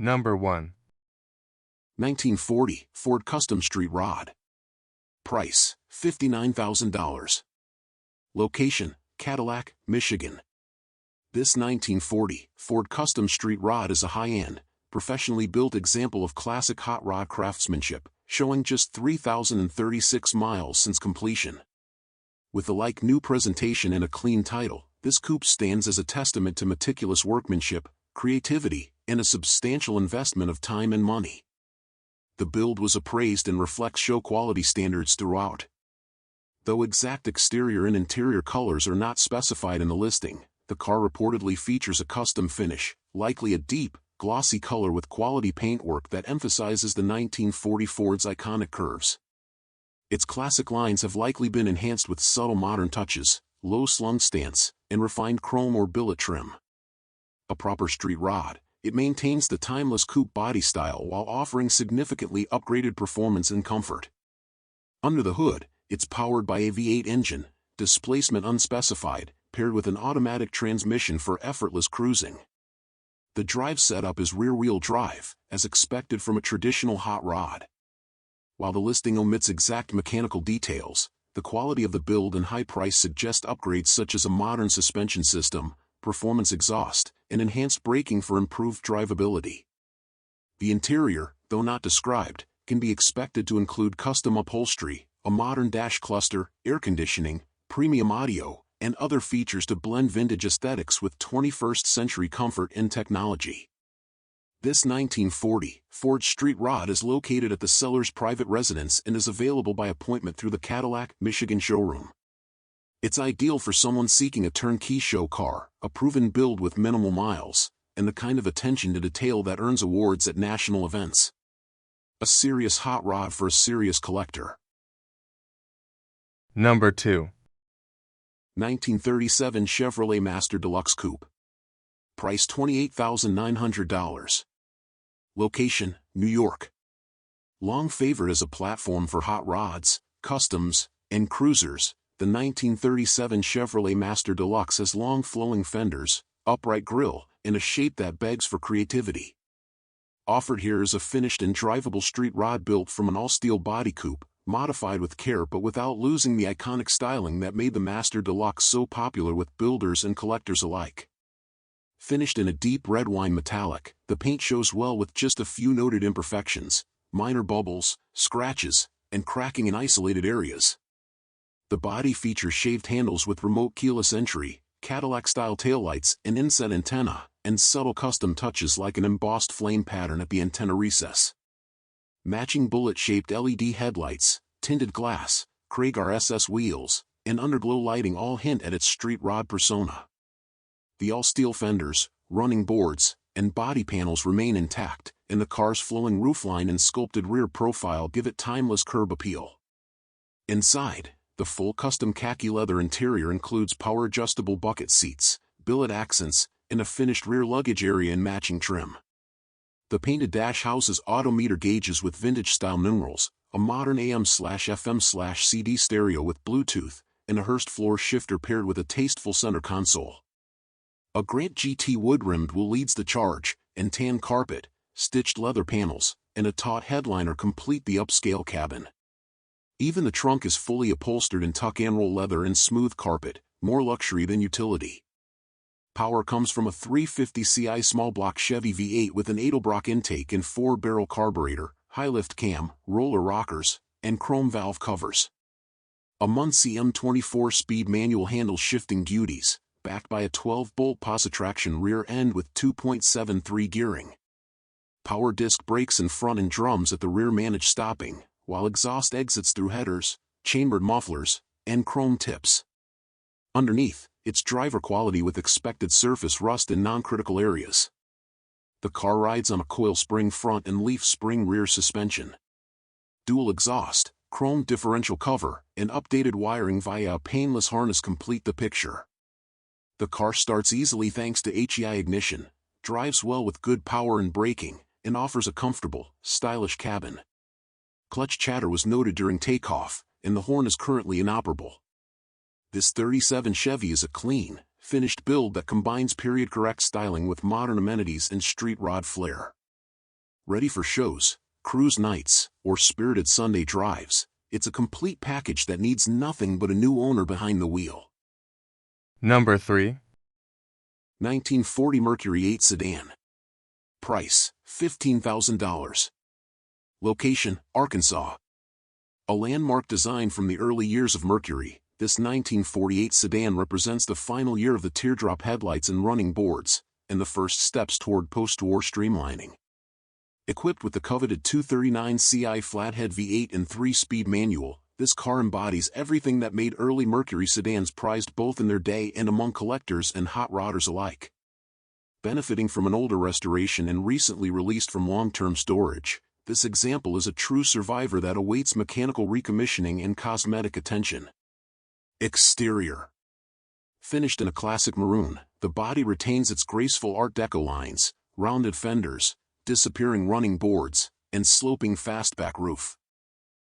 Number 1. 1940 Ford Custom Street Rod. Price, $59,000. Location, Cadillac, Michigan. This 1940 Ford Custom Street Rod is a high-end, professionally built example of classic hot rod craftsmanship, showing just 3,036 miles since completion. With a like-new presentation and a clean title, this coupe stands as a testament to meticulous workmanship, creativity, and a substantial investment of time and money. The build was appraised and reflects show quality standards throughout. Though exact exterior and interior colors are not specified in the listing, the car reportedly features a custom finish, likely a deep, glossy color with quality paintwork that emphasizes the 1940 Ford's iconic curves. Its classic lines have likely been enhanced with subtle modern touches, low slung stance, and refined chrome or billet trim. A proper street rod, it maintains the timeless coupe body style while offering significantly upgraded performance and comfort. Under the hood, it's powered by a V8 engine, displacement unspecified, paired with an automatic transmission for effortless cruising. The drive setup is rear-wheel drive, as expected from a traditional hot rod. While the listing omits exact mechanical details, the quality of the build and high price suggest upgrades such as a modern suspension system, performance exhaust, and enhanced braking for improved drivability. The interior, though not described, can be expected to include custom upholstery, a modern dash cluster, air conditioning, premium audio, and other features to blend vintage aesthetics with 21st-century comfort and technology. This 1940 Ford Street Rod is located at the seller's private residence and is available by appointment through the Cadillac, Michigan showroom. It's ideal for someone seeking a turnkey show car, a proven build with minimal miles, and the kind of attention to detail that earns awards at national events. A serious hot rod for a serious collector. Number 2. 1937 Chevrolet Master Deluxe Coupe. Price $28,900. Location, New York. Long favored as a platform for hot rods, customs, and cruisers, the 1937 Chevrolet Master Deluxe has long flowing fenders, upright grille, and a shape that begs for creativity. Offered here is a finished and drivable street rod built from an all-steel body coupe, modified with care but without losing the iconic styling that made the Master Deluxe so popular with builders and collectors alike. Finished in a deep red wine metallic, the paint shows well with just a few noted imperfections, minor bubbles, scratches, and cracking in isolated areas. The body features shaved handles with remote keyless entry, Cadillac-style taillights and inset antenna, and subtle custom touches like an embossed flame pattern at the antenna recess. Matching bullet-shaped LED headlights, tinted glass, Craig RSS wheels, and underglow lighting all hint at its street rod persona. The all-steel fenders, running boards, and body panels remain intact, and the car's flowing roofline and sculpted rear profile give it timeless curb appeal. Inside, the full custom khaki leather interior includes power-adjustable bucket seats, billet accents, and a finished rear luggage area in matching trim. The painted dash houses odometer gauges with vintage-style numerals, a modern AM/FM/CD stereo with Bluetooth, and a Hurst floor shifter paired with a tasteful center console. A Grant GT wood-rimmed wheel leads the charge, and tan carpet, stitched leather panels, and a taut headliner complete the upscale cabin. Even the trunk is fully upholstered in tuck-and-roll leather and smooth carpet, more luxury than utility. Power comes from a 350ci small-block Chevy V8 with an Edelbrock intake and 4-barrel carburetor, high-lift cam, roller rockers, and chrome valve covers. A muslce M24-speed manual handles shifting duties, backed by a 12-bolt positraction rear end with 2.73 gearing. Power disc brakes in front and drums at the rear manage stopping, while exhaust exits through headers, chambered mufflers, and chrome tips. Underneath, it's driver quality with expected surface rust in non-critical areas. The car rides on a coil spring front and leaf spring rear suspension. Dual exhaust, chrome differential cover, and updated wiring via a painless harness complete the picture. The car starts easily thanks to HEI ignition, drives well with good power and braking, and offers a comfortable, stylish cabin. Clutch chatter was noted during takeoff, and the horn is currently inoperable. This 37 Chevy is a clean, finished build that combines period-correct styling with modern amenities and street rod flair. Ready for shows, cruise nights, or spirited Sunday drives, it's a complete package that needs nothing but a new owner behind the wheel. Number 3. 1940 Mercury 8 Sedan. Price, $15,000. Location, Arkansas. A landmark design from the early years of Mercury, this 1948 sedan represents the final year of the teardrop headlights and running boards, and the first steps toward post-war streamlining. Equipped with the coveted 239ci flathead V8 and 3-speed manual, this car embodies everything that made early Mercury sedans prized both in their day and among collectors and hot rodders alike. Benefiting from an older restoration and recently released from long-term storage, this example is a true survivor that awaits mechanical recommissioning and cosmetic attention. Exterior. Finished in a classic maroon, the body retains its graceful Art Deco lines, rounded fenders, disappearing running boards, and sloping fastback roof.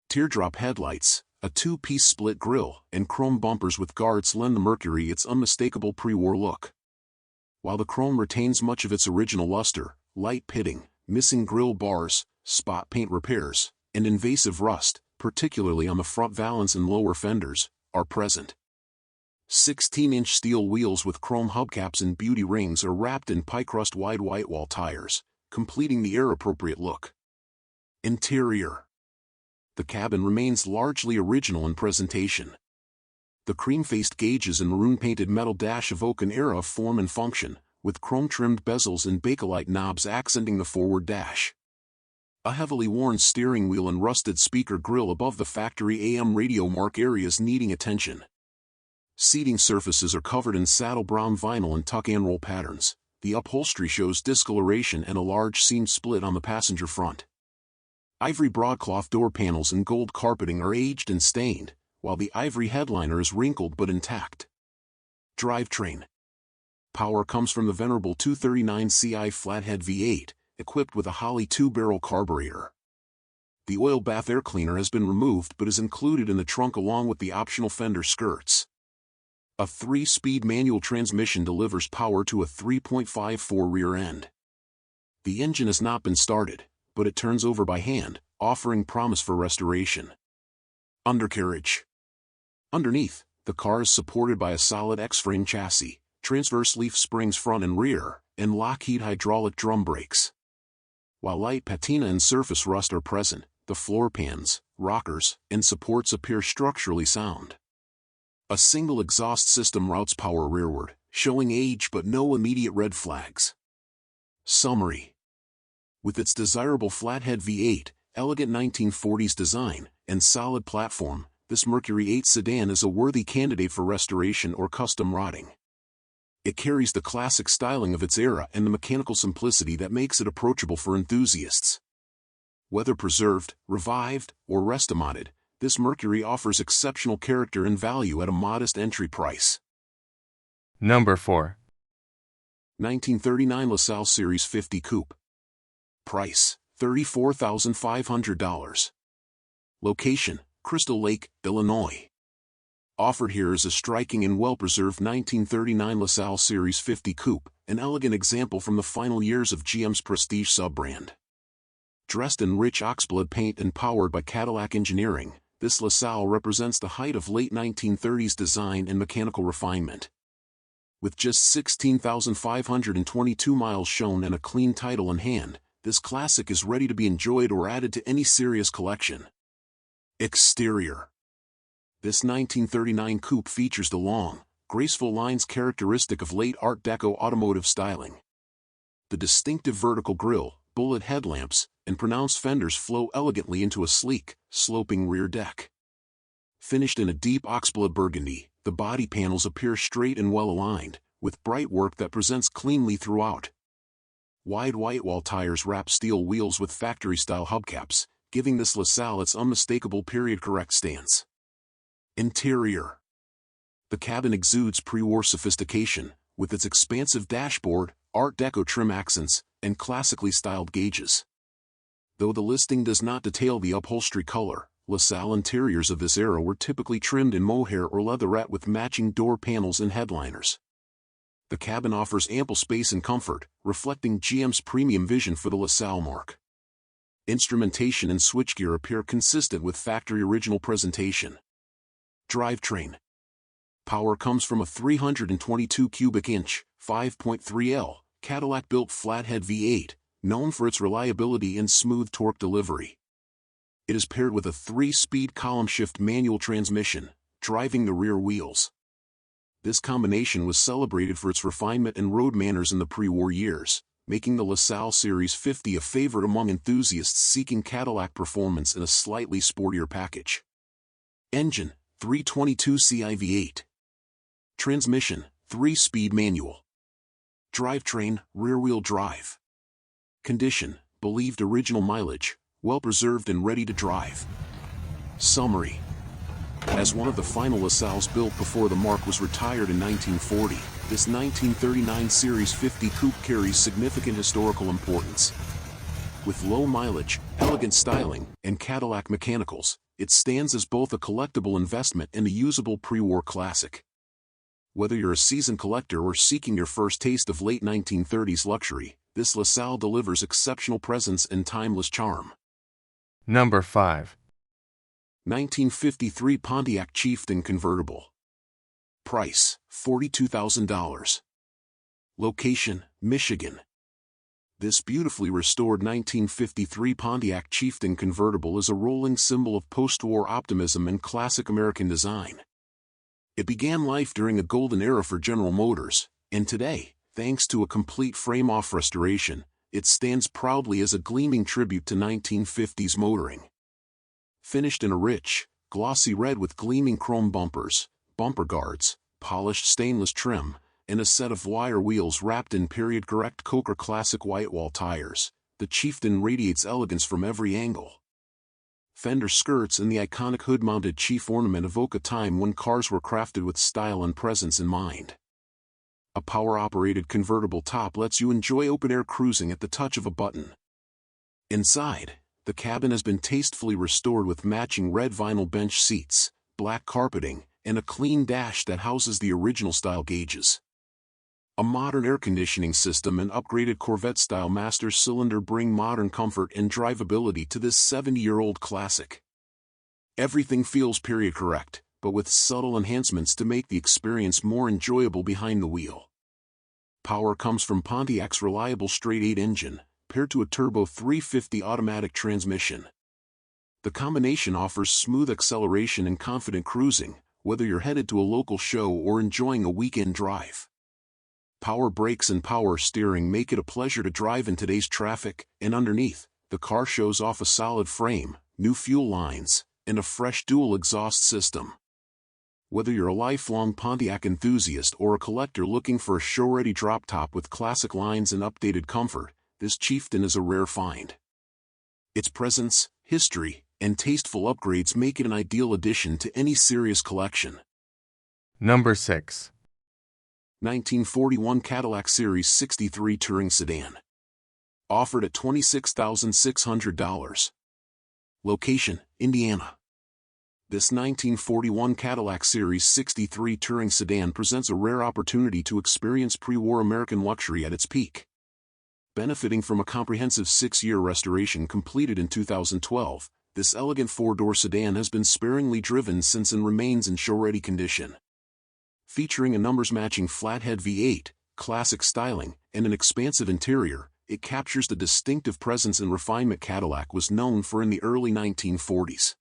Teardrop headlights, a two-piece split grille, and chrome bumpers with guards lend the Mercury its unmistakable pre-war look. While the chrome retains much of its original luster, light pitting, missing grille bars, spot paint repairs, and invasive rust, particularly on the front valance and lower fenders, are present. 16-inch steel wheels with chrome hubcaps and beauty rings are wrapped in pie-crust wide whitewall tires, completing the era-appropriate look. Interior. The cabin remains largely original in presentation. The cream-faced gauges and maroon-painted metal dash evoke an era of form and function, with chrome-trimmed bezels and Bakelite knobs accenting the forward dash. A heavily worn steering wheel and rusted speaker grille above the factory AM radio mark areas needing attention. Seating surfaces are covered in saddle brown vinyl and tuck-and-roll patterns. The upholstery shows discoloration and a large seam split on the passenger front. Ivory broadcloth door panels and gold carpeting are aged and stained, while the ivory headliner is wrinkled but intact. Drivetrain. Power comes from the venerable 239ci flathead V8, equipped with a Holley 2-barrel carburetor. The oil bath air cleaner has been removed but is included in the trunk along with the optional fender skirts. A 3-speed manual transmission delivers power to a 3.54 rear end. The engine has not been started, but it turns over by hand, offering promise for restoration. Undercarriage. Underneath, the car is supported by a solid X-frame chassis, transverse leaf springs front and rear, and Lockheed hydraulic drum brakes. While light patina and surface rust are present, the floor pans, rockers, and supports appear structurally sound. A single exhaust system routes power rearward, showing age but no immediate red flags. Summary. With its desirable flathead V8, elegant 1940s design, and solid platform, this Mercury 8 sedan is a worthy candidate for restoration or custom rodding. It carries the classic styling of its era and the mechanical simplicity that makes it approachable for enthusiasts. Whether preserved, revived, or restomodded, this Mercury offers exceptional character and value at a modest entry price. Number 4. 1939 Lasal Series 50 Coupe. Price, $34,500. Location, Crystal Lake, Illinois. Offered here is a striking and well-preserved 1939 Lasal Series 50 Coupe, an elegant example from the final years of GM's prestige sub-brand. Dressed in rich oxblood paint and powered by Cadillac engineering, this Lasal represents the height of late 1930s design and mechanical refinement. With just 16,522 miles shown and a clean title in hand, this classic is ready to be enjoyed or added to any serious collection. Exterior. This 1939 coupe features the long, graceful lines characteristic of late Art Deco automotive styling. The distinctive vertical grille, bullet headlamps, and pronounced fenders flow elegantly into a sleek, sloping rear deck. Finished in a deep oxblood burgundy, the body panels appear straight and well-aligned, with bright work that presents cleanly throughout. Wide whitewall tires wrap steel wheels with factory-style hubcaps, giving this Lasal its unmistakable period-correct stance. Interior. The cabin exudes pre-war sophistication, with its expansive dashboard, Art Deco trim accents, and classically styled gauges. Though the listing does not detail the upholstery color, Lasal interiors of this era were typically trimmed in mohair or leatherette with matching door panels and headliners. The cabin offers ample space and comfort, reflecting GM's premium vision for the Lasal marque. Instrumentation and switchgear appear consistent with factory original presentation. Drivetrain. Power comes from a 322 cubic inch, 5.3L, Cadillac-built flathead V8, known for its reliability and smooth torque delivery. It is paired with a 3-speed column-shift manual transmission, driving the rear wheels. This combination was celebrated for its refinement and road manners in the pre-war years, making the Lasal Series 50 a favorite among enthusiasts seeking Cadillac performance in a slightly sportier package. Engine, 322C V8. Transmission, 3-speed manual. Drivetrain, rear-wheel drive. Condition, believed original mileage, well-preserved and ready to drive. Summary. As one of the final Lasals built before the Mark was retired in 1940, this 1939 Series 50 Coupe carries significant historical importance. With low mileage, elegant styling, and Cadillac mechanicals, it stands as both a collectible investment and a usable pre-war classic. Whether you're a seasoned collector or seeking your first taste of late 1930s luxury, this Lasal delivers exceptional presence and timeless charm. Number 5. 1953 Pontiac Chieftain Convertible. Price, $42,000. Location, Michigan. This beautifully restored 1953 Pontiac Chieftain Convertible is a rolling symbol of post-war optimism and classic American design. It began life during a golden era for General Motors, and today, thanks to a complete frame-off restoration, it stands proudly as a gleaming tribute to 1950s motoring. Finished in a rich, glossy red with gleaming chrome bumpers, bumper guards, polished stainless trim, and a set of wire wheels wrapped in period-correct Coker Classic whitewall tires, the Chieftain radiates elegance from every angle. Fender skirts and the iconic hood-mounted chief ornament evoke a time when cars were crafted with style and presence in mind. A power-operated convertible top lets you enjoy open-air cruising at the touch of a button. Inside, the cabin has been tastefully restored with matching red vinyl bench seats, black carpeting, and a clean dash that houses the original-style gauges. A modern air conditioning system and upgraded Corvette-style master cylinder bring modern comfort and drivability to this 70-year-old classic. Everything feels period-correct, but with subtle enhancements to make the experience more enjoyable behind the wheel. Power comes from Pontiac's reliable straight-8 engine, paired to a turbo 350 automatic transmission. The combination offers smooth acceleration and confident cruising, whether you're headed to a local show or enjoying a weekend drive. Power brakes and power steering make it a pleasure to drive in today's traffic, and underneath, the car shows off a solid frame, new fuel lines, and a fresh dual exhaust system. Whether you're a lifelong Pontiac enthusiast or a collector looking for a show-ready drop-top with classic lines and updated comfort, this Chieftain is a rare find. Its presence, history, and tasteful upgrades make it an ideal addition to any serious collection. Number 6. 1941 Cadillac Series 63 Touring Sedan. Offered at $26,600. Location, Indiana. This 1941 Cadillac Series 63 Touring Sedan presents a rare opportunity to experience pre-war American luxury at its peak. Benefiting from a comprehensive 6-year restoration completed in 2012, this elegant 4-door sedan has been sparingly driven since and remains in show-ready condition. Featuring a numbers-matching flathead V8, classic styling, and an expansive interior, it captures the distinctive presence and refinement Cadillac was known for in the early 1940s.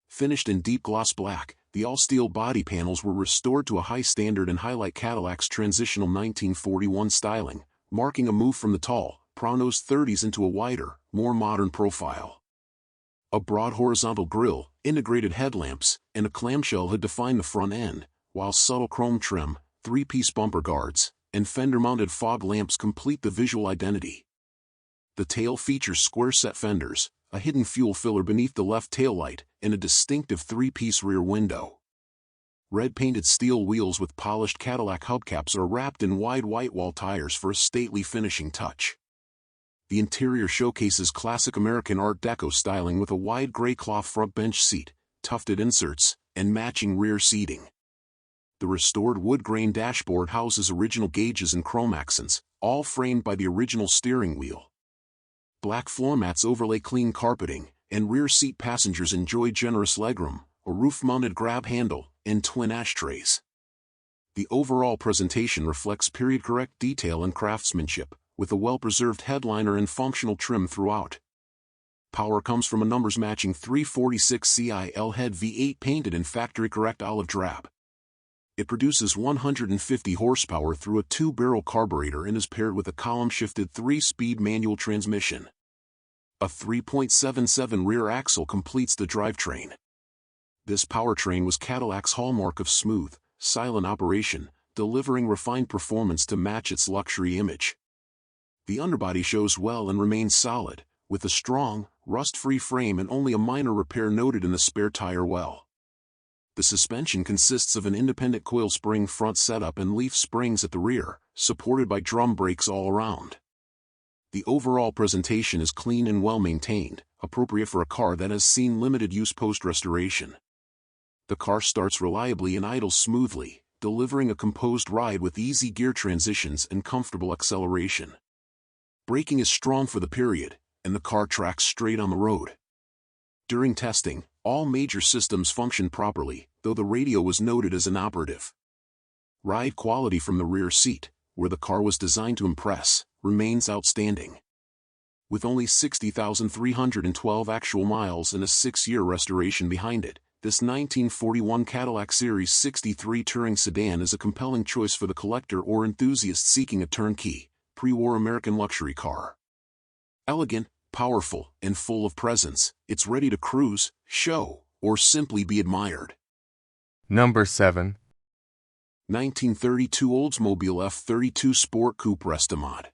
Finished in deep gloss black, the all-steel body panels were restored to a high standard and highlight Cadillac's transitional 1941 styling, marking a move from the tall, proud-nosed 30s into a wider, more modern profile. A broad horizontal grille, integrated headlamps, and a clamshell hood define the front end, while subtle chrome trim, 3-piece bumper guards, and fender-mounted fog lamps complete the visual identity. The tail features square-set fenders, a hidden fuel filler beneath the left taillight, and a distinctive 3-piece rear window. Red-painted steel wheels with polished Cadillac hubcaps are wrapped in wide whitewall tires for a stately finishing touch. The interior showcases classic American Art Deco styling with a wide gray cloth front bench seat, tufted inserts, and matching rear seating. The restored wood-grain dashboard houses original gauges and chrome accents, all framed by the original steering wheel. Black floor mats overlay clean carpeting, and rear seat passengers enjoy generous legroom, a roof-mounted grab handle, and twin ashtrays. The overall presentation reflects period-correct detail and craftsmanship, with a well-preserved headliner and functional trim throughout. Power comes from a numbers-matching 346 head V8 painted in factory-correct olive drab. It produces 150 horsepower through a 2-barrel carburetor and is paired with a column-shifted 3-speed manual transmission. A 3.77 rear axle completes the drivetrain. This powertrain was Cadillac's hallmark of smooth, silent operation, delivering refined performance to match its luxury image. The underbody shows well and remains solid, with a strong, rust-free frame and only a minor repair noted in the spare tire well. The suspension consists of an independent coil spring front setup and leaf springs at the rear, supported by drum brakes all around. The overall presentation is clean and well-maintained, appropriate for a car that has seen limited use post-restoration. The car starts reliably and idles smoothly, delivering a composed ride with easy gear transitions and comfortable acceleration. Braking is strong for the period, and the car tracks straight on the road. During testing, all major systems functioned properly, though the radio was noted as inoperative. Ride quality from the rear seat, where the car was designed to impress, remains outstanding. With only 60,312 actual miles and a 6-year restoration behind it, this 1941 Cadillac Series 63 Touring Sedan is a compelling choice for the collector or enthusiast seeking a turnkey, pre-war American luxury car. Elegant, powerful, and full of presence, it's ready to cruise, show, or simply be admired. Number 7. 1932 Oldsmobile F32 Sport Coupe Restomod.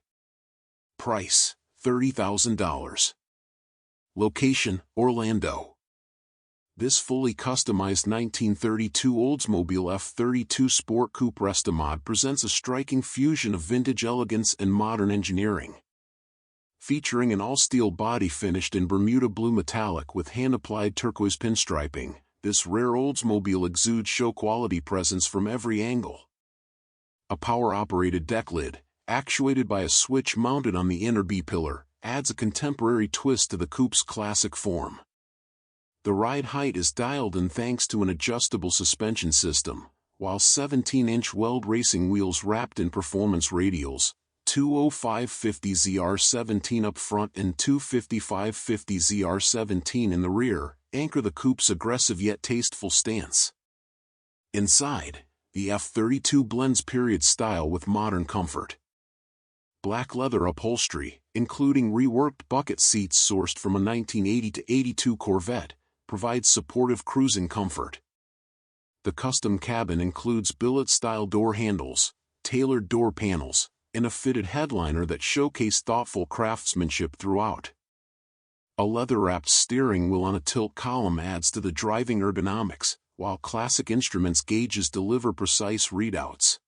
Price, $30,000. Location, Orlando. This fully customized 1932 Oldsmobile F32 Sport Coupe Restomod presents a striking fusion of vintage elegance and modern engineering. Featuring an all-steel body finished in Bermuda blue metallic with hand-applied turquoise pinstriping, this rare Oldsmobile exudes show-quality presence from every angle. A power-operated deck lid, actuated by a switch mounted on the inner B-pillar, adds a contemporary twist to the coupe's classic form. The ride height is dialed in thanks to an adjustable suspension system, while 17-inch weld racing wheels wrapped in performance radials, 205/50 ZR17 up front and 255/50 ZR17 in the rear, anchor the coupe's aggressive yet tasteful stance. Inside, the F32 blends period style with modern comfort. Black leather upholstery, including reworked bucket seats sourced from a 1980-82 Corvette, provides supportive cruising comfort. The custom cabin includes billet-style door handles, tailored door panels, and a fitted headliner that showcase thoughtful craftsmanship throughout. A leather-wrapped steering wheel on a tilt column adds to the driving ergonomics, while classic instruments gauges deliver precise readouts.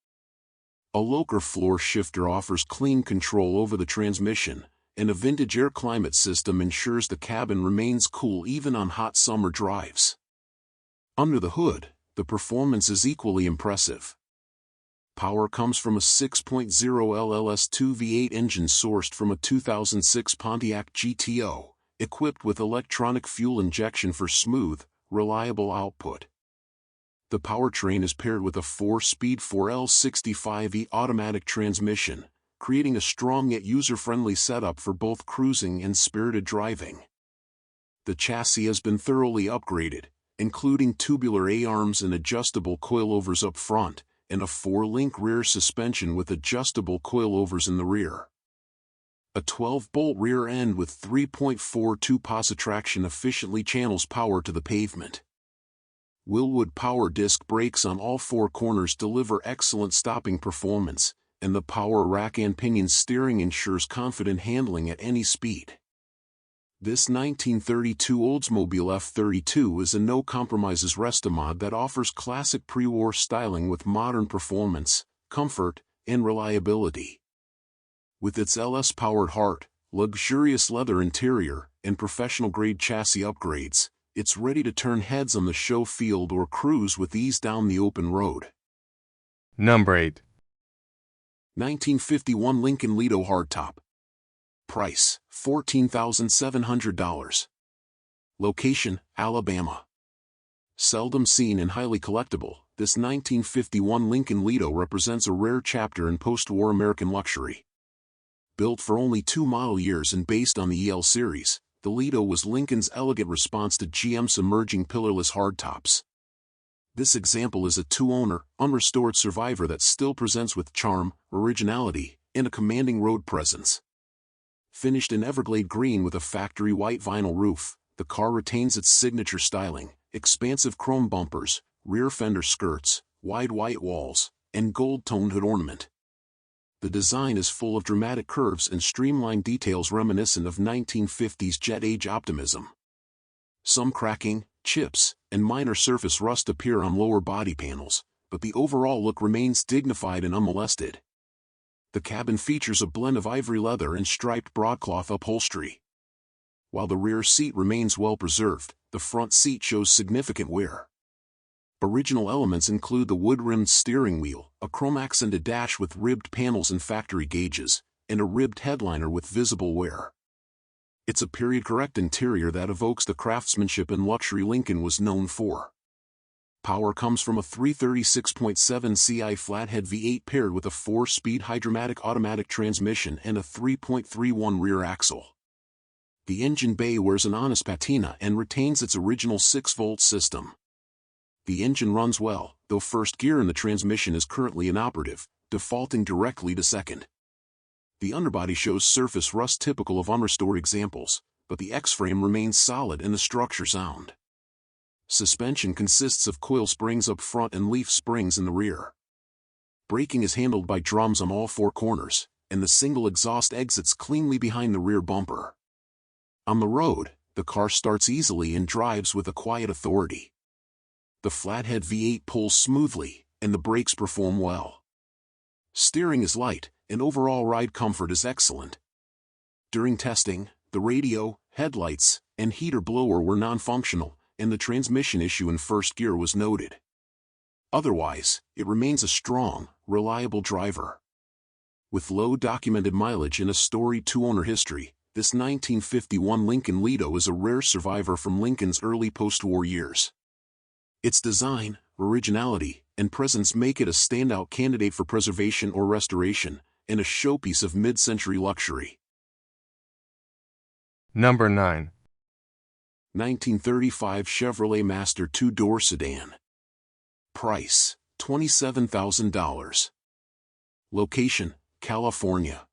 A Locher floor shifter offers clean control over the transmission, and a vintage air climate system ensures the cabin remains cool even on hot summer drives. Under the hood, the performance is equally impressive. Power comes from a 6.0 LLS2 V8 engine sourced from a 2006 Pontiac GTO, equipped with electronic fuel injection for smooth, reliable output. The powertrain is paired with a 4-speed 4L65E automatic transmission, creating a strong yet user-friendly setup for both cruising and spirited driving. The chassis has been thoroughly upgraded, including tubular A-arms and adjustable coilovers up front, and a 4-link rear suspension with adjustable coilovers in the rear. A 12-bolt rear end with 3.42 POS traction efficiently channels power to the pavement. Willwood power disc brakes on all 4 corners deliver excellent stopping performance, and the power rack and pinion steering ensures confident handling at any speed. This 1932 Oldsmobile F32 is a no-compromises Restomod that offers classic pre-war styling with modern performance, comfort, and reliability. With its LS-powered heart, luxurious leather interior, and professional-grade chassis upgrades, it's ready to turn heads on the show field or cruise with ease down the open road. Number 8. 1951 Lincoln Lido Hardtop. Price, $14,700. Location, Alabama. Seldom seen and highly collectible, this 1951 Lincoln Lido represents a rare chapter in post-war American luxury. Built for only 2 model years and based on the EL series, the Lido was Lincoln's elegant response to GM's emerging pillarless hardtops. This example is a 2-owner, unrestored survivor that still presents with charm, originality, and a commanding road presence. Finished in Everglade green with a factory white vinyl roof, the car retains its signature styling, expansive chrome bumpers, rear fender skirts, wide white walls, and gold-toned hood ornament. The design is full of dramatic curves and streamlined details reminiscent of 1950s jet age optimism. Some cracking, chips, and minor surface rust appear on lower body panels, but the overall look remains dignified and unmolested. The cabin features a blend of ivory leather and striped broadcloth upholstery. While the rear seat remains well preserved, the front seat shows significant wear. Original elements include the wood-rimmed steering wheel, a chrome-accented dash with ribbed panels and factory gauges, and a ribbed headliner with visible wear. It's a period-correct interior that evokes the craftsmanship and luxury Lincoln was known for. Power comes from a 336.7 CI flathead V8 paired with a 4-speed hydromatic automatic transmission and a 3.31 rear axle. The engine bay wears an honest patina and retains its original 6-volt system. The engine runs well, though first gear in the transmission is currently inoperative, defaulting directly to second. The underbody shows surface rust typical of unrestored examples, but the X-frame remains solid and the structure sound. Suspension consists of coil springs up front and leaf springs in the rear. Braking is handled by drums on all 4 corners, and the single exhaust exits cleanly behind the rear bumper. On the road, the car starts easily and drives with a quiet authority. The flathead V8 pulls smoothly, and the brakes perform well. Steering is light, and overall ride comfort is excellent. During testing, the radio, headlights, and heater blower were non-functional, and the transmission issue in first gear was noted. Otherwise, it remains a strong, reliable driver. With low documented mileage and a storied 2-owner history, this 1951 Lincoln Lido is a rare survivor from Lincoln's early post-war years. Its design, originality, and presence make it a standout candidate for preservation or restoration, and a showpiece of mid-century luxury. Number 9. 1935 Chevrolet Master 2-door sedan. Price, $27,000. Location, California.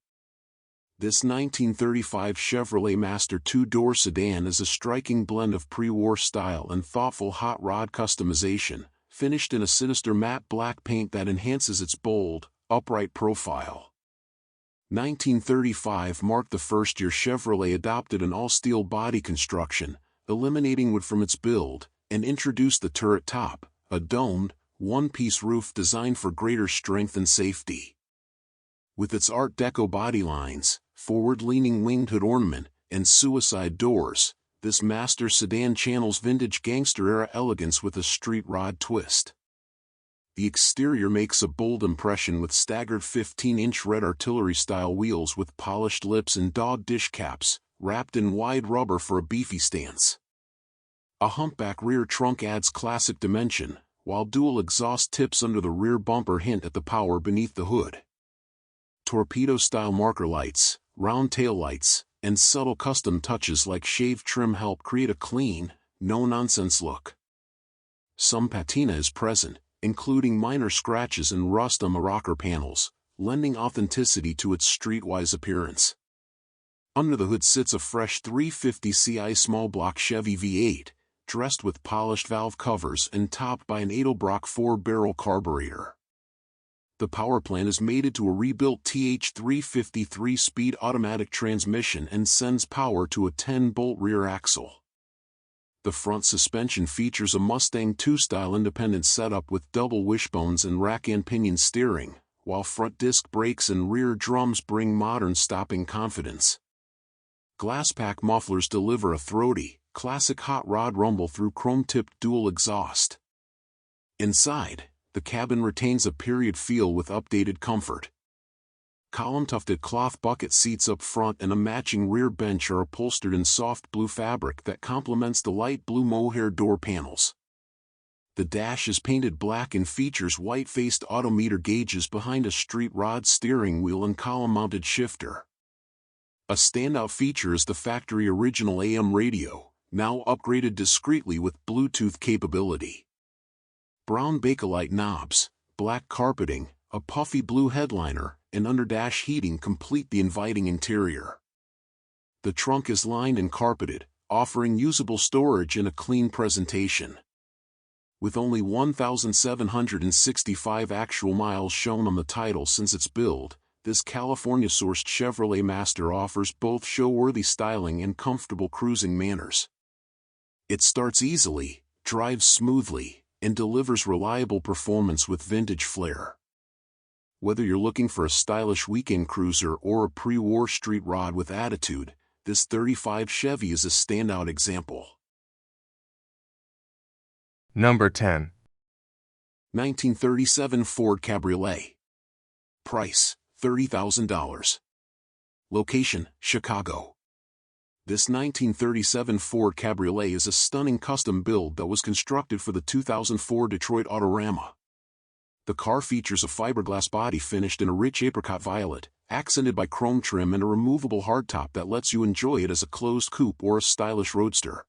This 1935 Chevrolet Master 2-door sedan is a striking blend of pre-war style and thoughtful hot rod customization, finished in a sinister matte black paint that enhances its bold, upright profile. 1935 marked the first year Chevrolet adopted an all-steel body construction, eliminating wood from its build, and introduced the turret top, a domed, one-piece roof designed for greater strength and safety. With its Art Deco body lines, forward-leaning winged hood ornament, and suicide doors, this master sedan channels vintage gangster-era elegance with a street rod twist. The exterior makes a bold impression with staggered 15-inch red artillery-style wheels with polished lips and dog dish caps, wrapped in wide rubber for a beefy stance. A humpback rear trunk adds classic dimension, while dual exhaust tips under the rear bumper hint at the power beneath the hood. Torpedo-style marker lights, round tail lights, and subtle custom touches like shave trim help create a clean, no-nonsense look. Some patina is present, including minor scratches and rust on the rocker panels, lending authenticity to its streetwise appearance. Under the hood sits a fresh 350ci small block Chevy V8, dressed with polished valve covers and topped by an Edelbrock 4-barrel carburetor. The power plant is mated to a rebuilt TH350 3-speed automatic transmission and sends power to a 10-bolt rear axle. The front suspension features a Mustang II style independent setup with double wishbones and rack and pinion steering, while front disc brakes and rear drums bring modern stopping confidence. Glass-pack mufflers deliver a throaty, classic hot rod rumble through chrome-tipped dual exhaust. Inside, the cabin retains a period feel with updated comfort. Column-tufted cloth bucket seats up front and a matching rear bench are upholstered in soft blue fabric that complements the light blue mohair door panels. The dash is painted black and features white-faced odometer gauges behind a street rod steering wheel and column-mounted shifter. A standout feature is the factory original AM radio, now upgraded discreetly with Bluetooth capability. Brown Bakelite knobs, black carpeting, a puffy blue headliner, and underdash heating complete the inviting interior. The trunk is lined and carpeted, offering usable storage and a clean presentation. With only 1,765 actual miles shown on the title since its build, this California-sourced Chevrolet Master offers both show-worthy styling and comfortable cruising manners. It starts easily, drives smoothly, and delivers reliable performance with vintage flair. Whether you're looking for a stylish weekend cruiser or a pre-war street rod with attitude, this 35 Chevy is a standout example. Number 10. 1937 Ford Cabriolet. Price, $30,000. Location, Chicago. This 1937 Ford Cabriolet is a stunning custom build that was constructed for the 2004 Detroit Autorama. The car features a fiberglass body finished in a rich apricot violet, accented by chrome trim and a removable hardtop that lets you enjoy it as a closed coupe or a stylish roadster.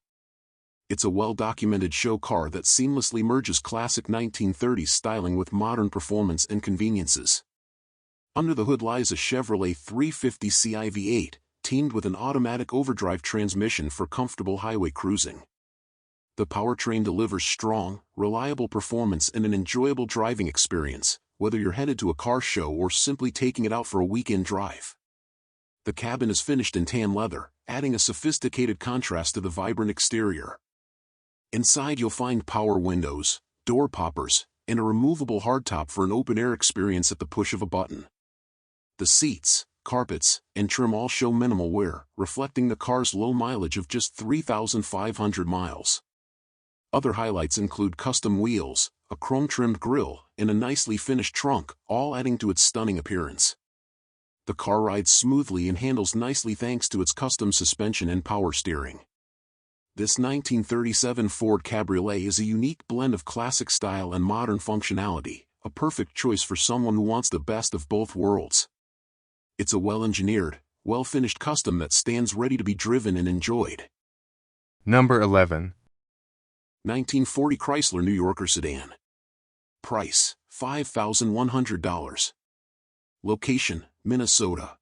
It's a well-documented show car that seamlessly merges classic 1930s styling with modern performance and conveniences. Under the hood lies a Chevrolet 350ci V8, teamed with an automatic overdrive transmission for comfortable highway cruising. The powertrain delivers strong, reliable performance and an enjoyable driving experience, whether you're headed to a car show or simply taking it out for a weekend drive. The cabin is finished in tan leather, adding a sophisticated contrast to the vibrant exterior. Inside you'll find power windows, door poppers, and a removable hardtop for an open-air experience at the push of a button. The seats, carpets, and trim all show minimal wear, reflecting the car's low mileage of just 3,500 miles. Other highlights include custom wheels, a chrome-trimmed grille, and a nicely finished trunk, all adding to its stunning appearance. The car rides smoothly and handles nicely thanks to its custom suspension and power steering. This 1937 Ford Cabriolet is a unique blend of classic style and modern functionality, a perfect choice for someone who wants the best of both worlds. It's a well-engineered, well-finished custom that stands ready to be driven and enjoyed. Number 11. 1940 Chrysler New Yorker Sedan. Price, $5,100. Location, Minnesota.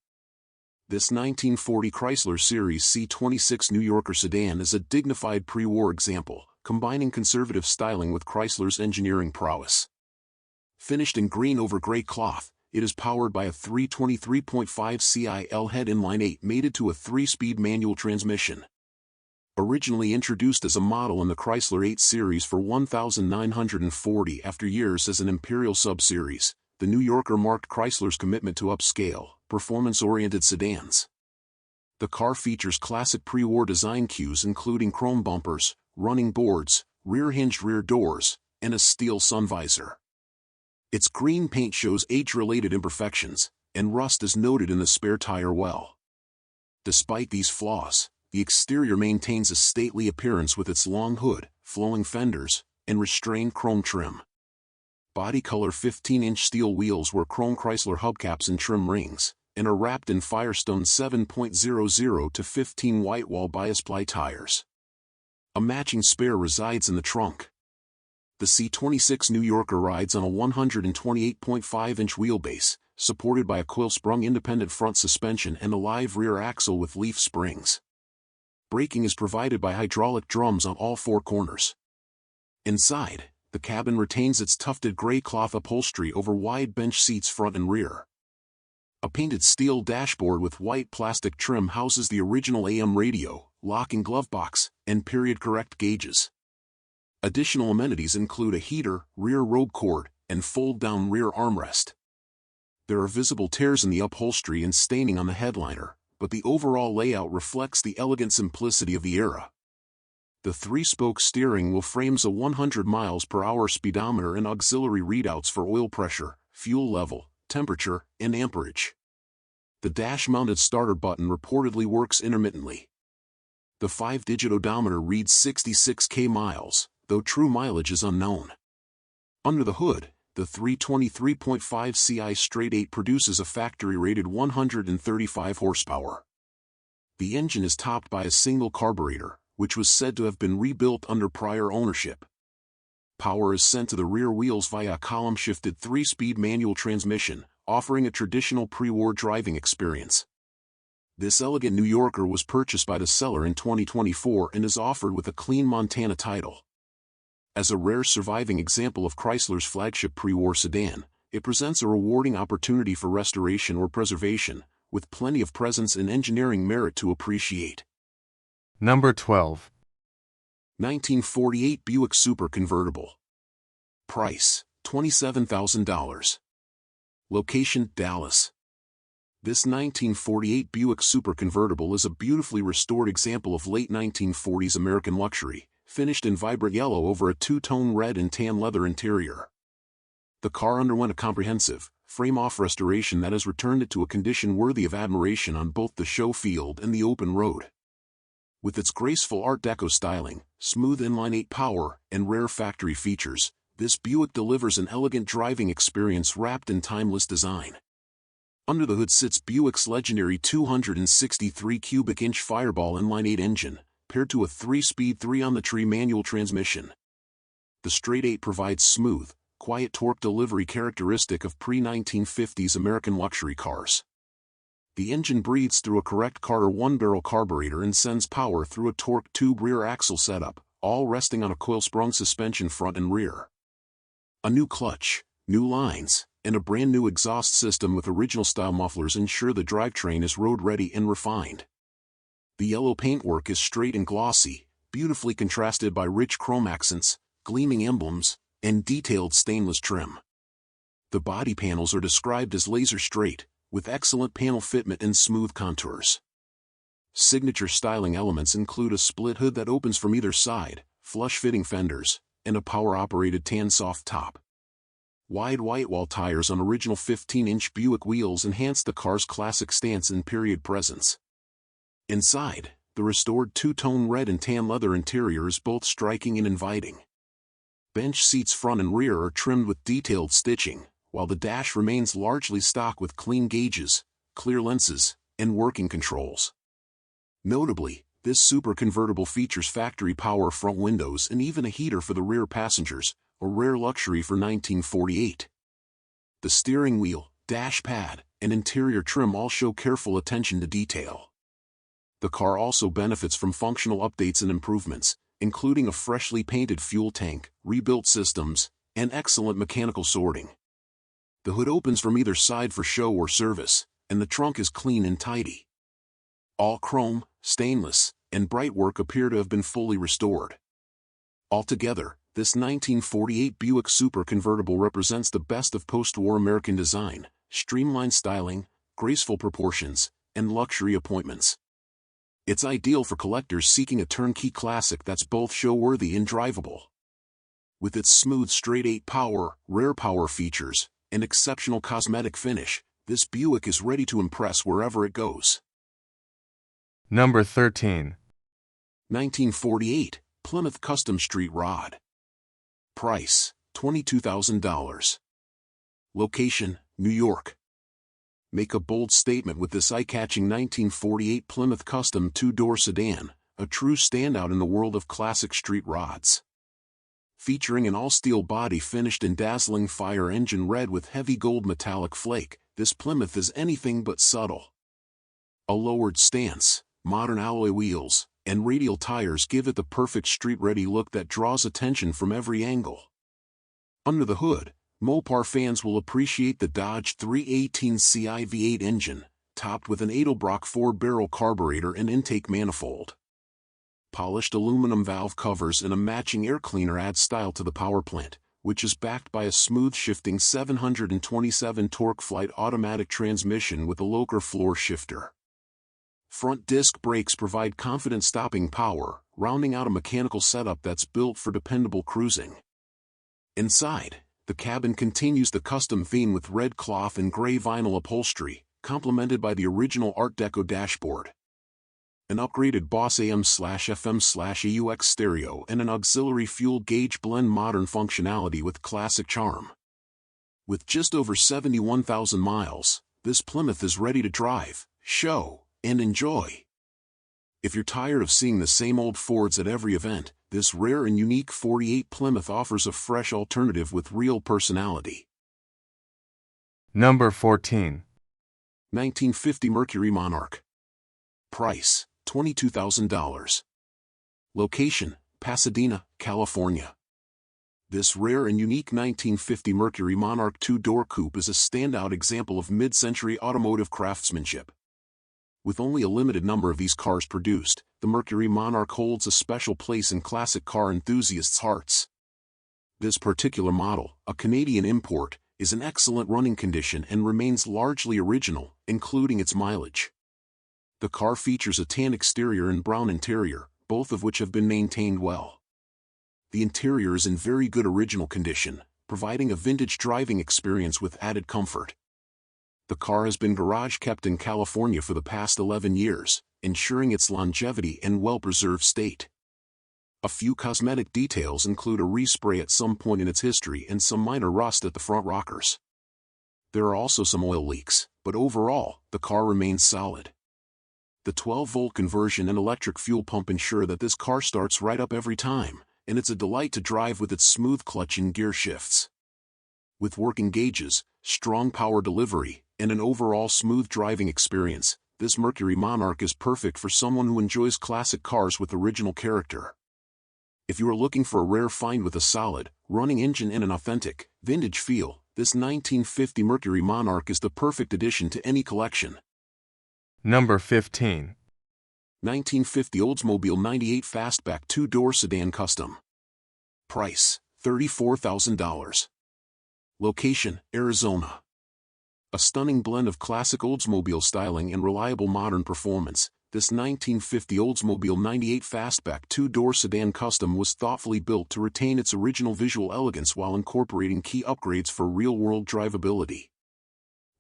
This 1940 Chrysler Series C26 New Yorker sedan is a dignified pre-war example, combining conservative styling with Chrysler's engineering prowess. Finished in green over gray cloth, it is powered by a 323.5 CIL head inline-8 mated to a 3-speed manual transmission. Originally introduced as a model in the Chrysler 8 Series for $1,940 after years as an Imperial sub-series, the New Yorker marked Chrysler's commitment to upscale, performance-oriented sedans. The car features classic pre-war design cues including chrome bumpers, running boards, rear-hinged rear doors, and a steel sun visor. Its green paint shows age-related imperfections, and rust is noted in the spare tire well. Despite these flaws, the exterior maintains a stately appearance with its long hood, flowing fenders, and restrained chrome trim. Body color 15-inch steel wheels wear chrome Chrysler hubcaps and trim rings, and are wrapped in Firestone 7.00 to 15 whitewall bias ply tires. A matching spare resides in the trunk. The C26 New Yorker rides on a 128.5-inch wheelbase, supported by a coil-sprung independent front suspension and a live rear axle with leaf springs. Braking is provided by hydraulic drums on all 4 corners. Inside, the cabin retains its tufted gray cloth upholstery over wide bench seats front and rear. A painted steel dashboard with white plastic trim houses the original AM radio, locking glove box, and period-correct gauges. Additional amenities include a heater, rear robe cord, and fold-down rear armrest. There are visible tears in the upholstery and staining on the headliner, but the overall layout reflects the elegant simplicity of the era. The 3-spoke steering wheel frames a 100 miles per hour speedometer and auxiliary readouts for oil pressure, fuel level, temperature, and amperage. The dash-mounted starter button reportedly works intermittently. The 5-digit odometer reads 66k miles, though true mileage is unknown. Under the hood, the 323.5 CI straight-8 produces a factory-rated 135 horsepower. The engine is topped by a single carburetor, which was said to have been rebuilt under prior ownership. Power is sent to the rear wheels via a column-shifted 3-speed manual transmission, offering a traditional pre-war driving experience. This elegant New Yorker was purchased by the seller in 2024 and is offered with a clean Montana title. As a rare surviving example of Chrysler's flagship pre-war sedan, it presents a rewarding opportunity for restoration or preservation, with plenty of presence and engineering merit to appreciate. Number 12. 1948 Buick Super Convertible. Price, $27,000. Location, Dallas. This 1948 Buick Super Convertible is a beautifully restored example of late 1940s American luxury, finished in vibrant yellow over a two-tone red and tan leather interior. The car underwent a comprehensive, frame-off restoration that has returned it to a condition worthy of admiration on both the show field and the open road. With its graceful Art Deco styling, smooth inline-8 power, and rare factory features, this Buick delivers an elegant driving experience wrapped in timeless design. Under the hood sits Buick's legendary 263 cubic inch Fireball inline-8 engine, paired to a 3-speed 3-on-the-tree manual transmission. The straight-8 provides smooth, quiet torque delivery characteristic of pre-1950s American luxury cars. The engine breathes through a correct Carter 1-barrel carburetor and sends power through a torque tube rear axle setup, all resting on a coil-sprung suspension front and rear. A new clutch, new lines, and a brand-new exhaust system with original-style mufflers ensure the drivetrain is road-ready and refined. The yellow paintwork is straight and glossy, beautifully contrasted by rich chrome accents, gleaming emblems, and detailed stainless trim. The body panels are described as laser straight, with excellent panel fitment and smooth contours. Signature styling elements include a split hood that opens from either side, flush-fitting fenders, and a power-operated tan soft top. Wide white-wall tires on original 15-inch Buick wheels enhance the car's classic stance and period presence. Inside, the restored two-tone red and tan leather interior is both striking and inviting. Bench seats front and rear are trimmed with detailed stitching, while the dash remains largely stock with clean gauges, clear lenses, and working controls. Notably, this super convertible features factory power front windows and even a heater for the rear passengers, a rare luxury for 1948. The steering wheel, dash pad, and interior trim all show careful attention to detail. The car also benefits from functional updates and improvements, including a freshly painted fuel tank, rebuilt systems, and excellent mechanical sorting. The hood opens from either side for show or service, and the trunk is clean and tidy. All chrome, stainless, and bright work appear to have been fully restored. Altogether, this 1948 Buick Super Convertible represents the best of post-war American design, streamlined styling, graceful proportions, and luxury appointments. It's ideal for collectors seeking a turnkey classic that's both show-worthy and drivable. With its smooth straight-8 power, rare power features, and exceptional cosmetic finish, this Buick is ready to impress wherever it goes. Number 13. 1948 Plymouth Custom Street Rod. Price, $22,000. Location, New York. Make a bold statement with this eye-catching 1948 Plymouth Custom 2-door sedan, a true standout in the world of classic street rods. Featuring an all-steel body finished in dazzling fire engine red with heavy gold metallic flake, this Plymouth is anything but subtle. A lowered stance, modern alloy wheels, and radial tires give it the perfect street-ready look that draws attention from every angle. Under the hood, Mopar fans will appreciate the Dodge 318ci V8 engine, topped with an Edelbrock 4-barrel carburetor and intake manifold. Polished aluminum valve covers and a matching air cleaner add style to the power plant, which is backed by a smooth shifting 727 torque flight automatic transmission with a local floor shifter. Front disc brakes provide confident stopping power, rounding out a mechanical setup that's built for dependable cruising. Inside, the cabin continues the custom theme with red cloth and gray vinyl upholstery, complemented by the original Art Deco dashboard, an upgraded Boss AM/FM/AUX stereo, and an auxiliary fuel gauge blend modern functionality with classic charm. With just over 71,000 miles, this Plymouth is ready to drive, show, and enjoy. If you're tired of seeing the same old Fords at every event, this rare and unique 48 Plymouth offers a fresh alternative with real personality. Number 14. 1950 Mercury Monarch. Price, $22,000. Location, Pasadena, California. This rare and unique 1950 Mercury Monarch two-door coupe is a standout example of mid-century automotive craftsmanship. With only a limited number of these cars produced, the Mercury Monarch holds a special place in classic car enthusiasts' hearts. This particular model, a Canadian import, is in excellent running condition and remains largely original, including its mileage. The car features a tan exterior and brown interior, both of which have been maintained well. The interior is in very good original condition, providing a vintage driving experience with added comfort. The car has been garage-kept in California for the past 11 years, ensuring its longevity and well-preserved state. A few cosmetic details include a respray at some point in its history and some minor rust at the front rockers. There are also some oil leaks, but overall, the car remains solid. The 12-volt conversion and electric fuel pump ensure that this car starts right up every time, and it's a delight to drive with its smooth clutch and gear shifts. With working gauges, strong power delivery, and an overall smooth driving experience, this Mercury Monarch is perfect for someone who enjoys classic cars with original character. If you are looking for a rare find with a solid, running engine and an authentic, vintage feel, this 1950 Mercury Monarch is the perfect addition to any collection. Number 15. 1950 Oldsmobile 98 Fastback two-door sedan custom. Price, $34,000. Location, Arizona. A stunning blend of classic Oldsmobile styling and reliable modern performance, this 1950 Oldsmobile 98 Fastback two-door sedan custom was thoughtfully built to retain its original visual elegance while incorporating key upgrades for real-world drivability.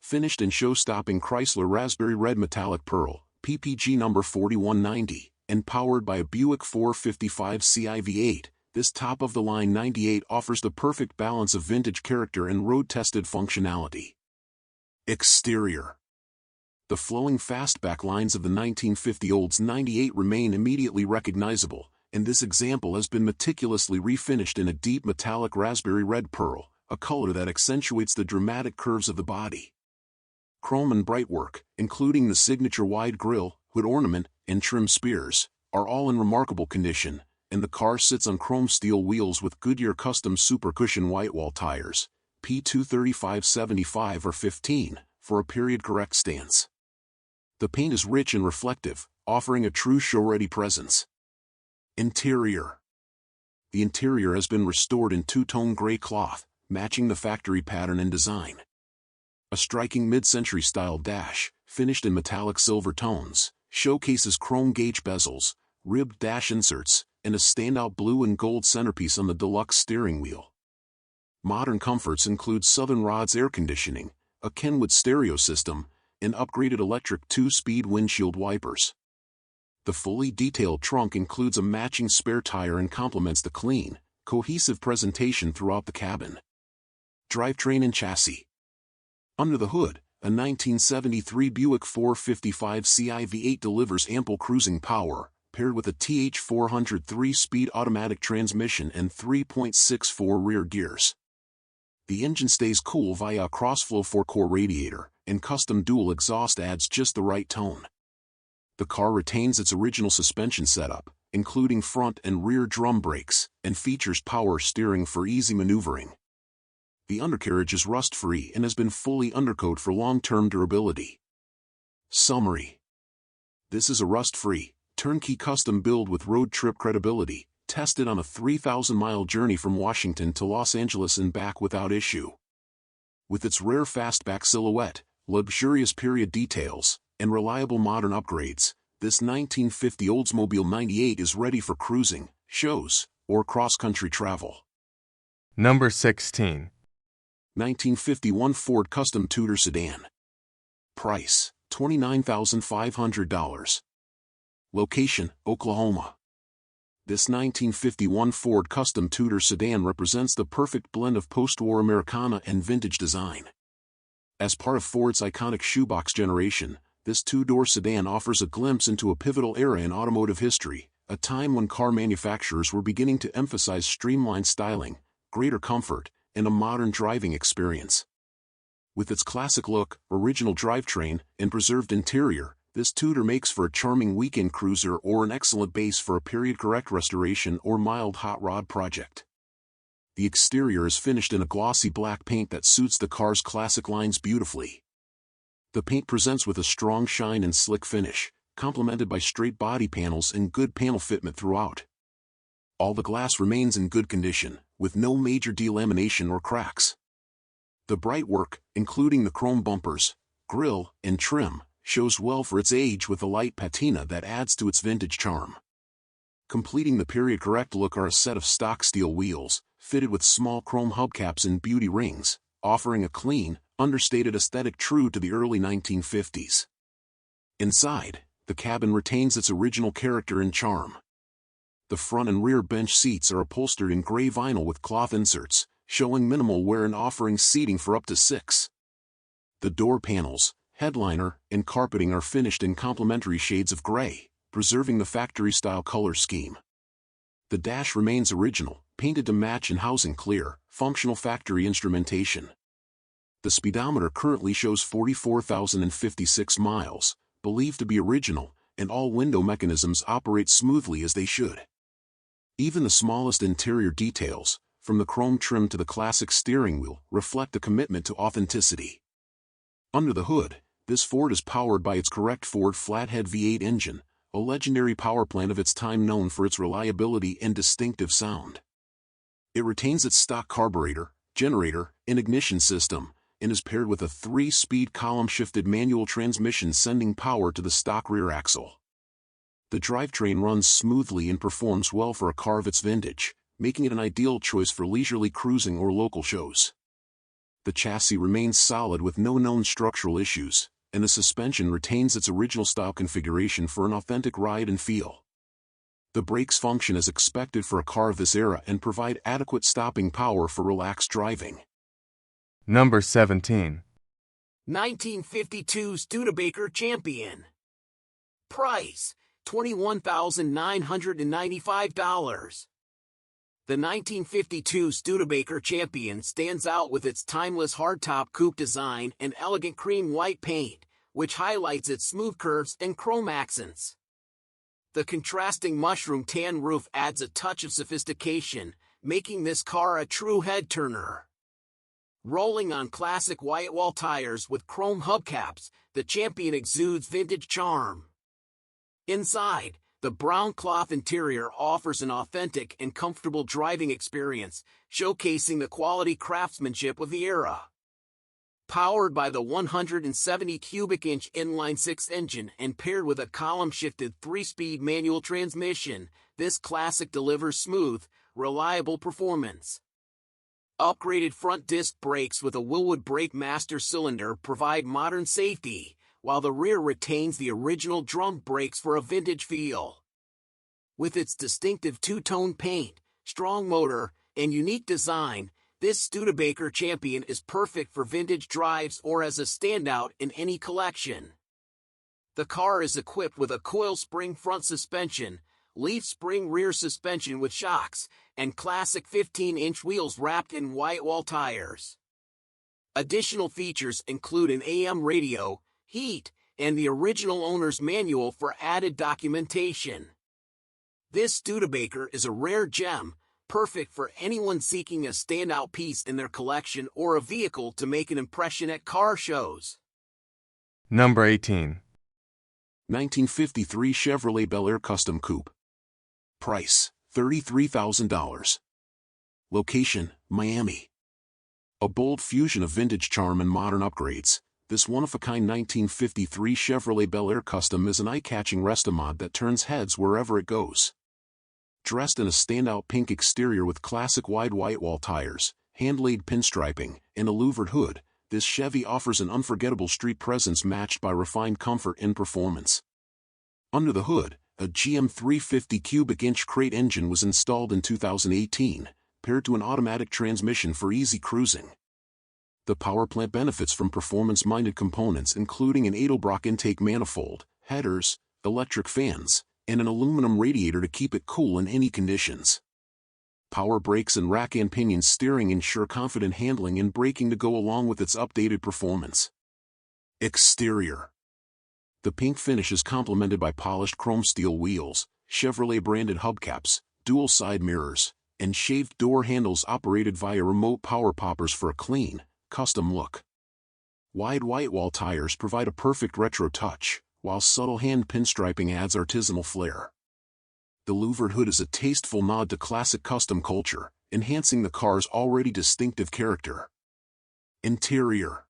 Finished in show-stopping Chrysler Raspberry Red Metallic Pearl, PPG number 4190, and powered by a Buick 455ci V8, this top-of-the-line 98 offers the perfect balance of vintage character and road-tested functionality. Exterior. The flowing fastback lines of the 1950 Olds 98 remain immediately recognizable, and this example has been meticulously refinished in a deep metallic raspberry red pearl, a color that accentuates the dramatic curves of the body. Chrome and brightwork, including the signature wide grille, hood ornament, and trim spears, are all in remarkable condition, and the car sits on chrome steel wheels with Goodyear custom Super Cushion whitewall tires, P235/75 or 15, for a period-correct stance. The paint is rich and reflective, offering a true show-ready presence. Interior. The interior has been restored in two-tone gray cloth, matching the factory pattern and design. A striking mid-century style dash, finished in metallic silver tones, showcases chrome gauge bezels, ribbed dash inserts, and a standout blue and gold centerpiece on the Deluxe steering wheel. Modern comforts include Southern Rods air conditioning, a Kenwood stereo system, and upgraded electric 2-speed windshield wipers. The fully detailed trunk includes a matching spare tire and complements the clean, cohesive presentation throughout the cabin. Drivetrain and chassis. Under the hood, a 1973 Buick 455ci V8 delivers ample cruising power, paired with a TH400 3-speed automatic transmission and 3.64 rear gears. The engine stays cool via a crossflow 4-core radiator, and custom dual exhaust adds just the right tone. The car retains its original suspension setup, including front and rear drum brakes, and features power steering for easy maneuvering. The undercarriage is rust-free and has been fully undercoated for long-term durability. Summary. This is a rust-free, turnkey custom build with road trip credibility, tested on a 3,000-mile journey from Washington to Los Angeles and back without issue. With its rare fastback silhouette, luxurious period details, and reliable modern upgrades, this 1950 Oldsmobile 98 is ready for cruising, shows, or cross-country travel. Number 16. 1951 Ford Customtutor Sedan. Price, $29,500. Location, Oklahoma. This 1951 Ford Customtutor sedan represents the perfect blend of post-war Americana and vintage design. As part of Ford's iconic shoebox generation, this two-door sedan offers a glimpse into a pivotal era in automotive history, a time when car manufacturers were beginning to emphasize streamlined styling, greater comfort, and a modern driving experience. With its classic look, original drivetrain, and preserved interior, this Tudor makes for a charming weekend cruiser or an excellent base for a period-correct restoration or mild hot rod project. The exterior is finished in a glossy black paint that suits the car's classic lines beautifully. The paint presents with a strong shine and slick finish, complemented by straight body panels and good panel fitment throughout. All the glass remains in good condition, with no major delamination or cracks. The bright work, including the chrome bumpers, grille, and trim, shows well for its age with a light patina that adds to its vintage charm. Completing the period-correct look are a set of stock steel wheels, fitted with small chrome hubcaps and beauty rings, offering a clean, understated aesthetic true to the early 1950s. Inside, the cabin retains its original character and charm. The front and rear bench seats are upholstered in gray vinyl with cloth inserts, showing minimal wear and offering seating for up to 6. The door panels, headliner, and carpeting are finished in complementary shades of gray, preserving the factory-style color scheme. The dash remains original, painted to match and housing clear, functional factory instrumentation. The speedometer currently shows 44,056 miles, believed to be original, and all window mechanisms operate smoothly as they should. Even the smallest interior details, from the chrome trim to the classic steering wheel, reflect a commitment to authenticity. Under the hood, this Ford is powered by its correct Ford flathead V8 engine, a legendary power plant of its time known for its reliability and distinctive sound. It retains its stock carburetor, generator, and ignition system, and is paired with a 3-speed column-shifted manual transmission sending power to the stock rear axle. The drivetrain runs smoothly and performs well for a car of its vintage, making it an ideal choice for leisurely cruising or local shows. The chassis remains solid with no known structural issues, and the suspension retains its original style configuration for an authentic ride and feel. The brakes function as expected for a car of this era and provide adequate stopping power for relaxed driving. Number 17. 1952 Studebaker Champion. Price, $21,995. The 1952 Studebaker Champion stands out with its timeless hardtop coupe design and elegant cream white paint, which highlights its smooth curves and chrome accents. The contrasting mushroom tan roof adds a touch of sophistication, making this car a true head-turner. Rolling on classic white wall tires with chrome hubcaps, the Champion exudes vintage charm. Inside, the brown cloth interior offers an authentic and comfortable driving experience, showcasing the quality craftsmanship of the era. Powered by the 170 cubic inch inline-six engine and paired with a column-shifted 3-speed manual transmission, this classic delivers smooth, reliable performance. Upgraded front disc brakes with a Willwood Brake Master cylinder provide modern safety, while the rear retains the original drum brakes for a vintage feel. With its distinctive two-tone paint, strong motor, and unique design, this Studebaker Champion is perfect for vintage drives or as a standout in any collection. The car is equipped with a coil spring front suspension, leaf spring rear suspension with shocks, and classic 15-inch wheels wrapped in white wall tires. Additional features include an AM radio, heat, and the original owner's manual for added documentation. This Studebaker is a rare gem, perfect for anyone seeking a standout piece in their collection or a vehicle to make an impression at car shows. Number 18. 1953 Chevrolet Bel Air Custom Coupe. Price, $33,000. Location, Miami. A bold fusion of vintage charm and modern upgrades, this one-of-a-kind 1953 Chevrolet Bel Air Custom is an eye-catching restomod that turns heads wherever it goes. Dressed in a standout pink exterior with classic wide white wall tires, hand-laid pinstriping, and a louvered hood, this Chevy offers an unforgettable street presence matched by refined comfort and performance. Under the hood, a GM350 cubic-inch crate engine was installed in 2018, paired to an automatic transmission for easy cruising. The power plant benefits from performance-minded components including an Edelbrock intake manifold, headers, electric fans, and an aluminum radiator to keep it cool in any conditions. Power brakes and rack and pinion steering ensure confident handling and braking to go along with its updated performance. Exterior. The pink finish is complemented by polished chrome steel wheels, Chevrolet-branded hubcaps, dual side mirrors, and shaved door handles operated via remote power poppers for a clean, custom look. Wide white-wall tires provide a perfect retro touch, while subtle hand pinstriping adds artisanal flair. The louvered hood is a tasteful nod to classic custom culture, enhancing the car's already distinctive character. Interior.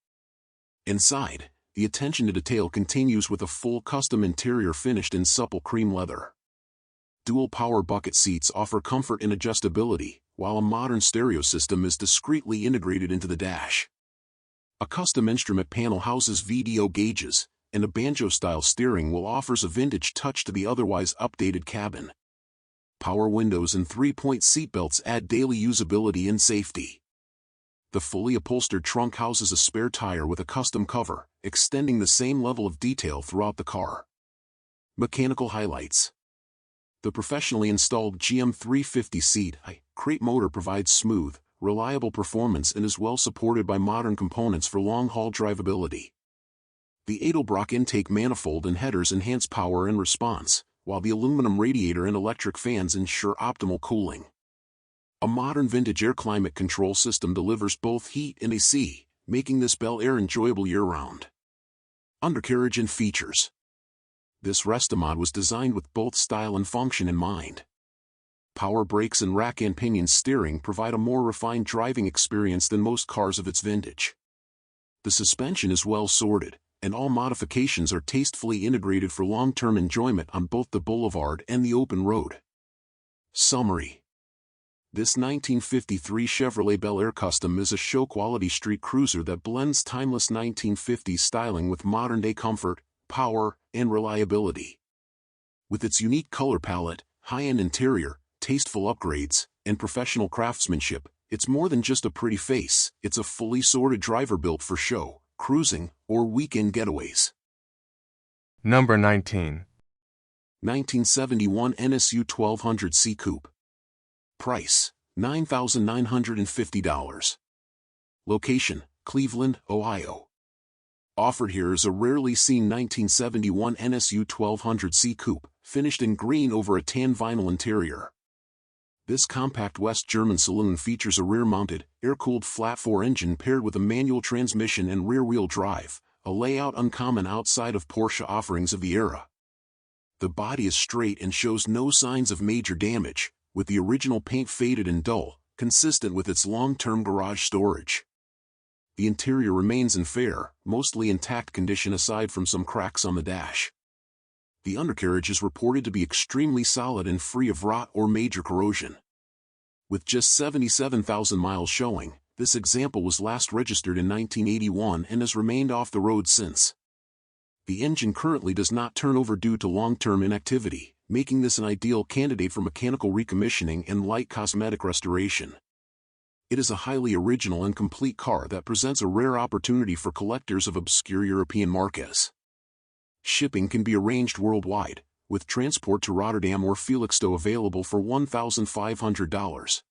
Inside, the attention to detail continues with a full custom interior finished in supple cream leather. Dual power bucket seats offer comfort and adjustability, while a modern stereo system is discreetly integrated into the dash. A custom instrument panel houses VDO gauges, and a banjo-style steering wheel offers a vintage touch to the otherwise updated cabin. Power windows and three-point seatbelts add daily usability and safety. The fully upholstered trunk houses a spare tire with a custom cover, extending the same level of detail throughout the car. Mechanical highlights. The professionally installed GM350C crate motor provides smooth, reliable performance and is well supported by modern components for long-haul drivability. The Edelbrock intake manifold and headers enhance power and response, while the aluminum radiator and electric fans ensure optimal cooling. A modern vintage air climate control system delivers both heat and AC, making this Bel Air enjoyable year-round. Undercarriage and features. This Restomod was designed with both style and function in mind. Power brakes and rack and pinion steering provide a more refined driving experience than most cars of its vintage. The suspension is well sorted, and all modifications are tastefully integrated for long-term enjoyment on both the boulevard and the open road. Summary. This 1953 Chevrolet Bel Air Custom is a show-quality street cruiser that blends timeless 1950s styling with modern-day comfort, power, and reliability. With its unique color palette, high-end interior, tasteful upgrades, and professional craftsmanship, it's more than just a pretty face, it's a fully sorted driver built for show, cruising, or weekend getaways. Number 19. 1971 NSU200C Coupe. Price, $9,950. Location, Cleveland, Ohio. Offered here is a rarely seen 1971 NSU200C Coupe, finished in green over a tan vinyl interior. This compact West German saloon features a rear-mounted, air-cooled flat-4 engine paired with a manual transmission and rear-wheel drive, a layout uncommon outside of Porsche offerings of the era. The body is straight and shows no signs of major damage, with the original paint faded and dull, consistent with its long-term garage storage. The interior remains in fair, mostly intact condition aside from some cracks on the dash. The undercarriage is reported to be extremely solid and free of rot or major corrosion. With just 77,000 miles showing, this example was last registered in 1981 and has remained off the road since. The engine currently does not turn over due to long-term inactivity, making this an ideal candidate for mechanical recommissioning and light cosmetic restoration. It is a highly original and complete car that presents a rare opportunity for collectors of obscure European marques. Shipping can be arranged worldwide, with transport to Rotterdam or Felixstowe available for $1,500.